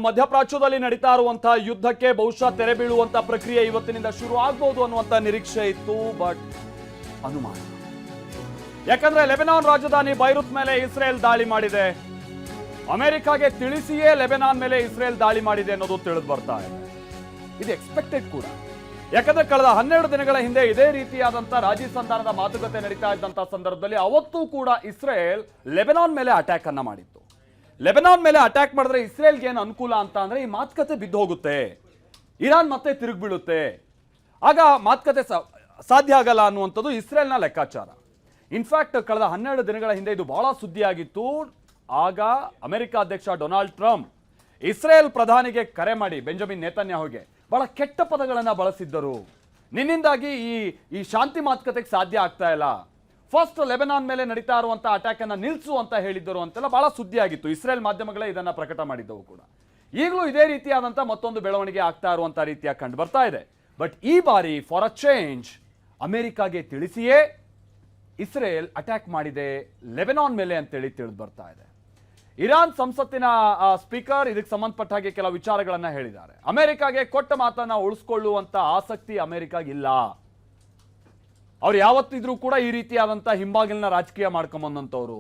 ಮಧ್ಯಪ್ರಾಚ್ಯದಲ್ಲಿ ನಡೀತಾ ಇರುವಂತಹ ಯುದ್ಧಕ್ಕೆ ಬಹುಶಃ ತೆರೆ ಬೀಳುವಂತ ಪ್ರಕ್ರಿಯೆ ಇವತ್ತಿನಿಂದ ಶುರು ಆಗಬಹುದು ಅನ್ನುವಂತ ನಿರೀಕ್ಷೆ ಇತ್ತು. ಬಟ್ ಅನುಮಾನ, ಯಾಕಂದ್ರೆ ಲೆಬನಾನ್ ರಾಜಧಾನಿ ಬೈರುತ್ ಮೇಲೆ ಇಸ್ರೇಲ್ ದಾಳಿ ಮಾಡಿದೆ. ಅಮೆರಿಕಾಗೆ ತಿಳಿಸಿಯೇ ಲೆಬನಾನ್ ಮೇಲೆ ಇಸ್ರೇಲ್ ದಾಳಿ ಮಾಡಿದೆ ಅನ್ನೋದು ತಿಳಿದು ಬರ್ತಾ ಇದೆ. ಇದು ಎಕ್ಸ್ಪೆಕ್ಟೆಡ್ ಕೂಡ, ಯಾಕಂದ್ರೆ ಕಳೆದ 12 ದಿನಗಳ ಹಿಂದೆ ಇದೇ ರೀತಿಯಾದಂತ ರಾಜಿ ಸಂಧಾನದ ಮಾತುಕತೆ ನಡೀತಾ ಇದ್ದಂತ ಸಂದರ್ಭದಲ್ಲಿ ಅವತ್ತೂ ಕೂಡ ಇಸ್ರೇಲ್ ಲೆಬನಾನ್ ಮೇಲೆ ಅಟ್ಯಾಕ್ ಅನ್ನ ಮಾಡಿತ್ತು. ಲೆಬನಾನ್ ಮೇಲೆ ಅಟ್ಯಾಕ್ ಮಾಡಿದ್ರೆ ಇಸ್ರೇಲ್ಗೆ ಏನು ಅನುಕೂಲ ಅಂತ ಅಂದ್ರೆ ಈ ಮಾತುಕತೆ ಬಿದ್ದು ಹೋಗುತ್ತೆ, ಇರಾನ್ ಮತ್ತೆ ತಿರುಗಿ ಬೀಳುತ್ತೆ, ಆಗ ಮಾತುಕತೆ ಸಾಧ್ಯ ಆಗಲ್ಲ ಅನ್ನುವಂಥದ್ದು ಇಸ್ರೇಲ್ನ ಲೆಕ್ಕಾಚಾರ. ಇನ್ಫ್ಯಾಕ್ಟ್ ಕಳೆದ 12 ದಿನಗಳ ಹಿಂದೆ ಇದು ಬಹಳ ಸುದ್ದಿಯಾಗಿತ್ತು. ಆಗ ಅಮೆರಿಕ ಅಧ್ಯಕ್ಷ ಡೊನಾಲ್ಡ್ ಟ್ರಂಪ್ ಇಸ್ರೇಲ್ ಪ್ರಧಾನಿಗೆ ಕರೆ ಮಾಡಿ ಬೆಂಜಮಿನ್ ನೇತನ್ಯಾಹುಗೆ ಬಹಳ ಕೆಟ್ಟ ಪದಗಳನ್ನು ಬಳಸಿದ್ದರು. ನಿನ್ನಿಂದಾಗಿ ಈ ಶಾಂತಿ ಮಾತುಕತೆಗೆ ಸಾಧ್ಯ ಆಗ್ತಾ ಇಲ್ಲ, ಫಸ್ಟ್ ಲೆಬನಾನ್ ಮೇಲೆ ನಡೀತಾ ಇರುವಂತ ಅಟ್ಯಾಕ್ ಅನ್ನ ನಿಲ್ಲಿಸು ಅಂತ ಹೇಳಿದ್ದರು ಅಂತೆಲ್ಲ ಬಹಳ ಸುದ್ದಿ ಆಗಿತ್ತು. ಇಸ್ರೇಲ್ ಮಾಧ್ಯಮಗಳೇ ಇದನ್ನ ಪ್ರಕಟ ಮಾಡಿದ್ದವು ಕೂಡ. ಈಗಲೂ ಇದೇ ರೀತಿಯಾದಂತ ಮತ್ತೊಂದು ಬೆಳವಣಿಗೆ ಆಗ್ತಾ ಇರುವಂತ ರೀತಿಯ ಕಂಡು ಬರ್ತಾ ಇದೆ. ಬಟ್ ಈ ಬಾರಿ ಫಾರ್ ಅ ಚೇಂಜ್ ಅಮೆರಿಕಾಗೆ ತಿಳಿಸಿಯೇ ಇಸ್ರೇಲ್ ಅಟ್ಯಾಕ್ ಮಾಡಿದೆ ಲೆಬನಾನ್ ಮೇಲೆ ಅಂತೇಳಿ ತಿಳಿದು ಬರ್ತಾ ಇದೆ. ಇರಾನ್ ಸಂಸತ್ತಿನ ಸ್ಪೀಕರ್ ಇದಕ್ಕೆ ಸಂಬಂಧಪಟ್ಟ ಹಾಗೆ ಕೆಲವು ವಿಚಾರಗಳನ್ನ ಹೇಳಿದ್ದಾರೆ. ಅಮೆರಿಕಾಗೆ ಕೊಟ್ಟ ಮಾತನ್ನ ಉಳಿಸ್ಕೊಳ್ಳುವಂತ ಆಸಕ್ತಿ ಅಮೆರಿಕಾಗಿಲ್ಲ. ಅವ್ರು ಯಾವತ್ತಿದ್ರೂ ಕೂಡ ಈ ರೀತಿಯಾದಂಥ ಹಿಂಬಾಗಿಲಿನ ರಾಜಕೀಯ ಮಾಡ್ಕೊಂಬಂದಂಥವ್ರು.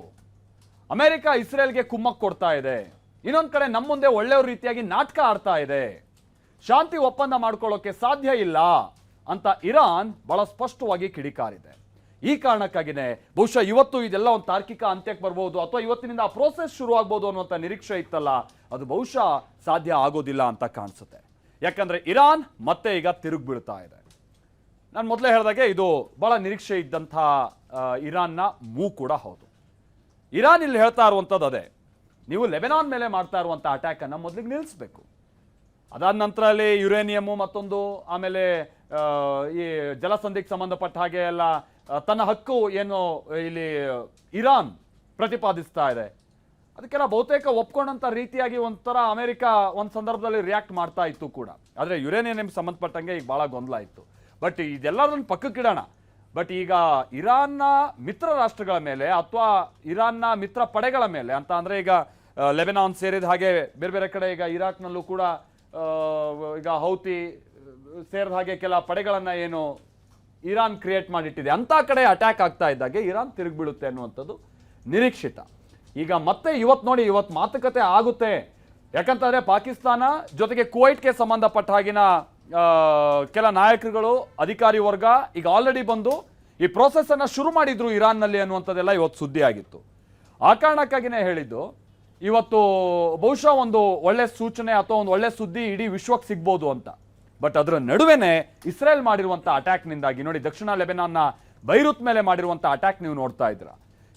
ಅಮೆರಿಕ ಇಸ್ರೇಲ್ಗೆ ಕುಮ್ಮಕ್ ಕೊಡ್ತಾ ಇದೆ, ಇನ್ನೊಂದು ಕಡೆ ನಮ್ಮ ಮುಂದೆ ಒಳ್ಳೆಯ ರೀತಿಯಾಗಿ ನಾಟಕ ಆಡ್ತಾ ಇದೆ, ಶಾಂತಿ ಒಪ್ಪಂದ ಮಾಡ್ಕೊಳ್ಳೋಕೆ ಸಾಧ್ಯ ಇಲ್ಲ ಅಂತ ಇರಾನ್ ಬಹಳ ಸ್ಪಷ್ಟವಾಗಿ ಕಿಡಿಕಾರಿದೆ. ಈ ಕಾರಣಕ್ಕಾಗಿನೇ ಬಹುಶಃ ಇವತ್ತು ಇದೆಲ್ಲ ಒಂದು ತಾರ್ಕಿಕ ಅಂತ್ಯಕ್ಕೆ ಬರ್ಬೋದು, ಅಥವಾ ಇವತ್ತಿನಿಂದ ಆ ಪ್ರೋಸೆಸ್ ಶುರು ಆಗ್ಬೋದು ಅನ್ನುವಂಥ ನಿರೀಕ್ಷೆ ಇತ್ತಲ್ಲ, ಅದು ಬಹುಶಃ ಸಾಧ್ಯ ಆಗೋದಿಲ್ಲ ಅಂತ ಕಾಣಿಸುತ್ತೆ. ಯಾಕಂದ್ರೆ ಇರಾನ್ ಮತ್ತೆ ಈಗ ತಿರುಗಿ ಬೀಳ್ತಾ ಇದೆ. ನಾನು ಮೊದಲೇ ಹೇಳಿದಾಗೆ ಇದು ಬಹಳ ನಿರೀಕ್ಷೆ ಇದ್ದಂಥ ಇರಾನ್ನ ಮೂವ್ ಕೂಡ ಹೌದು. ಇರಾನ್ ಇಲ್ಲಿ ಹೇಳ್ತಾ ಇರುವಂಥದ್ದು ಅದೇ, ನೀವು ಲೆಬನಾನ್ ಮೇಲೆ ಮಾಡ್ತಾ ಇರುವಂಥ ಅಟ್ಯಾಕನ್ನು ಮೊದಲಿಗೆ ನಿಲ್ಲಿಸಬೇಕು. ಅದಾದ ನಂತರ ಅಲ್ಲಿ ಯುರೇನಿಯಮ್ಮು ಮತ್ತೊಂದು, ಆಮೇಲೆ ಈ ಜಲಸಂಧಿಗೆ ಸಂಬಂಧಪಟ್ಟ ಹಾಗೆ ಎಲ್ಲ ತನ್ನ ಹಕ್ಕು ಏನು ಇಲ್ಲಿ ಇರಾನ್ ಪ್ರತಿಪಾದಿಸ್ತಾ ಇದೆ, ಅದಕ್ಕೆಲ್ಲ ಬಹುತೇಕ ಒಪ್ಕೊಂಡಂಥ ರೀತಿಯಾಗಿ ಒಂಥರ ಅಮೆರಿಕ ಒಂದು ಸಂದರ್ಭದಲ್ಲಿ ರಿಯಾಕ್ಟ್ ಮಾಡ್ತಾ ಇತ್ತು ಕೂಡ. ಆದರೆ ಯುರೇನಿಯಂ ಸಂಬಂಧಪಟ್ಟಂಗೆ ಈಗ ಭಾಳ ಗೊಂದಲ ಇತ್ತು. ಬಟ್ ಇದೆಲ್ಲದನ್ನು ಪಕ್ಕಕ್ಕಿಡೋಣ. ಬಟ್ ಈಗ ಇರಾನ್ನ ಮಿತ್ರ ರಾಷ್ಟ್ರಗಳ ಮೇಲೆ ಅಥವಾ ಇರಾನ್ನ ಮಿತ್ರ ಪಡೆಗಳ ಮೇಲೆ ಅಂತ ಅಂದರೆ ಈಗ ಲೆಬನಾನ್ ಸೇರಿದ ಹಾಗೆ ಬೇರೆ ಬೇರೆ ಕಡೆ ಈಗ ಇರಾಕ್ನಲ್ಲೂ ಕೂಡ ಈಗ ಹೌತಿ ಸೇರಿದ ಹಾಗೆ ಕೆಲ ಪಡೆಗಳನ್ನು ಏನು ಇರಾನ್ ಕ್ರಿಯೇಟ್ ಮಾಡಿಟ್ಟಿದೆ, ಅಂಥ ಕಡೆ ಅಟ್ಯಾಕ್ ಆಗ್ತಾ ಇದ್ದಾಗೆ ಇರಾನ್ ತಿರುಗಿ ಬೀಳುತ್ತೆ ಅನ್ನುವಂಥದ್ದು ನಿರೀಕ್ಷಿತ. ಈಗ ಮತ್ತೆ ಇವತ್ತು ನೋಡಿ, ಇವತ್ತು ಮಾತುಕತೆ ಆಗುತ್ತೆ. ಯಾಕಂತಂದರೆ ಪಾಕಿಸ್ತಾನ ಜೊತೆಗೆ ಕುವೈಟ್ಗೆ ಸಂಬಂಧಪಟ್ಟ ಹಾಗಿನ ಕೆಲ ನಾಯಕರುಗಳು, ಅಧಿಕಾರಿ ವರ್ಗ ಈಗ ಆಲ್ರೆಡಿ ಬಂದು ಈ ಪ್ರೋಸೆಸ್ ಅನ್ನ ಶುರು ಮಾಡಿದ್ರು ಇರಾನ್ನಲ್ಲಿ ಅನ್ನುವಂಥದ್ದೆಲ್ಲ ಇವತ್ತು ಸುದ್ದಿ ಆಗಿತ್ತು. ಆ ಕಾರಣಕ್ಕಾಗಿನೇ ಹೇಳಿದ್ದು ಇವತ್ತು ಬಹುಶಃ ಒಂದು ಒಳ್ಳೆ ಸೂಚನೆ ಅಥವಾ ಒಂದು ಒಳ್ಳೆ ಸುದ್ದಿ ಇಡೀ ವಿಶ್ವಕ್ಕೆ ಸಿಗ್ಬೋದು ಅಂತ. ಬಟ್ ಅದರ ನಡುವೆನೆ ಇಸ್ರೇಲ್ ಮಾಡಿರುವಂಥ ಅಟ್ಯಾಕ್ನಿಂದಾಗಿ ನೋಡಿ, ದಕ್ಷಿಣ ಲೆಬನಾನ್ನ ಬೈರುತ್ ಮೇಲೆ ಮಾಡಿರುವಂಥ ಅಟ್ಯಾಕ್ ನೀವು ನೋಡ್ತಾ ಇದ್ರ.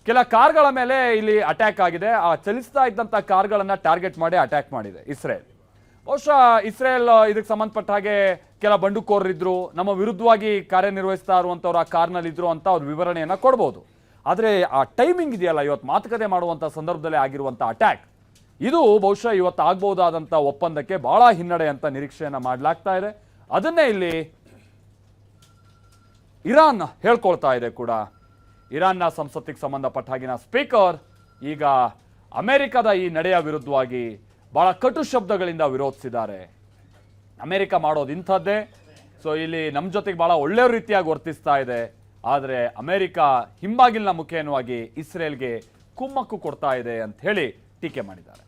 ಕೆಲ ಕಾರ್ಗಳ ಮೇಲೆ ಇಲ್ಲಿ ಅಟ್ಯಾಕ್ ಆಗಿದೆ. ಆ ಚಲಿಸ್ತಾ ಇದ್ದಂಥ ಕಾರ್ಗಳನ್ನು ಟಾರ್ಗೆಟ್ ಮಾಡಿ ಅಟ್ಯಾಕ್ ಮಾಡಿದೆ ಇಸ್ರೇಲ್. ಬಹುಶಃ ಇಸ್ರೇಲ್ ಇದಕ್ಕೆ ಸಂಬಂಧಪಟ್ಟ ಹಾಗೆ ಕೆಲ ಬಂಡುಕೋರರಿದ್ರು, ನಮ್ಮ ವಿರುದ್ಧವಾಗಿ ಕಾರ್ಯನಿರ್ವಹಿಸ್ತಾ ಇರುವಂಥವ್ರು ಆ ಕಾರ್ನಲ್ಲಿದ್ರು ಅಂತ ಅವ್ರ ವಿವರಣೆಯನ್ನು ಕೊಡ್ಬೋದು. ಆದರೆ ಆ ಟೈಮಿಂಗ್ ಇದೆಯಲ್ಲ, ಇವತ್ತು ಮಾತುಕತೆ ಮಾಡುವಂಥ ಸಂದರ್ಭದಲ್ಲಿ ಆಗಿರುವಂಥ ಅಟ್ಯಾಕ್, ಇದು ಬಹುಶಃ ಇವತ್ತು ಆಗ್ಬಹುದಾದಂಥ ಒಪ್ಪಂದಕ್ಕೆ ಬಹಳ ಹಿನ್ನಡೆ ಅಂತ ನಿರೀಕ್ಷೆಯನ್ನು ಮಾಡಲಾಗ್ತಾ ಇದೆ. ಅದನ್ನೇ ಇಲ್ಲಿ ಇರಾನ್ ಹೇಳ್ಕೊಳ್ತಾ ಇದೆ ಕೂಡ. ಇರಾನ್ನ ಸಂಸತ್ತಿಗೆ ಸಂಬಂಧಪಟ್ಟ ಹಾಗಿನ ಸ್ಪೀಕರ್ ಈಗ ಅಮೆರಿಕದ ಈ ನಡೆಯ ವಿರುದ್ಧವಾಗಿ ಬಹಳ ಕಟು ಶಬ್ದಗಳಿಂದ ವಿರೋಧಿಸಿದ್ದಾರೆ. ಅಮೆರಿಕ ಮಾಡೋದು ಇಂಥದ್ದೇ, ಸೊ ಇಲ್ಲಿ ನಮ್ಮ ಜೊತೆಗೆ ಬಹಳ ಒಳ್ಳೆಯ ರೀತಿಯಾಗಿ ವರ್ತಿಸ್ತಾ ಇದೆ. ಆದರೆ ಅಮೆರಿಕ ಹಿಂಬಾಗಿಲಿನ ಮುಖೇನವಾಗಿ ಇಸ್ರೇಲ್ಗೆ ಕುಮ್ಮಕ್ಕು ಕೊಡ್ತಾ ಇದೆ ಅಂತ ಹೇಳಿ ಟೀಕೆ ಮಾಡಿದ್ದಾರೆ.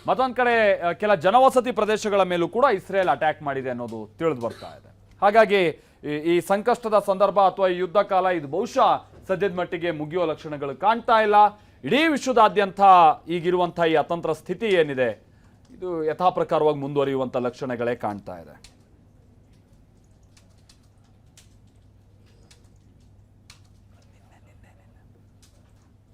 ಮತ್ತೊಂದು ಕಡೆ ಕೆಲ ಜನವಸತಿ ಪ್ರದೇಶಗಳ ಮೇಲೂ ಕೂಡ ಇಸ್ರೇಲ್ ಅಟ್ಯಾಕ್ ಮಾಡಿದೆ ಅನ್ನೋದು ತಿಳಿದು ಬರ್ತಾ ಇದೆ. ಹಾಗಾಗಿ ಈ ಸಂಕಷ್ಟದ ಸಂದರ್ಭ ಅಥವಾ ಈ ಯುದ್ಧ ಕಾಲ ಇದು ಬಹುಶಃ ಸದ್ಯದ ಮಟ್ಟಿಗೆ ಮುಗಿಯುವ ಲಕ್ಷಣಗಳು ಕಾಣ್ತಾ ಇಲ್ಲ. ಇಡೀ ವಿಶ್ವದಾದ್ಯಂತ ಈಗಿರುವಂಥ ಈ ಅತಂತ್ರ ಸ್ಥಿತಿ ಏನಿದೆ, ಇದು ಯಥಾಪ್ರಕಾರವಾಗಿ ಮುಂದುವರಿಯುವಂಥ ಲಕ್ಷಣಗಳೇ ಕಾಣ್ತಾ ಇದೆ.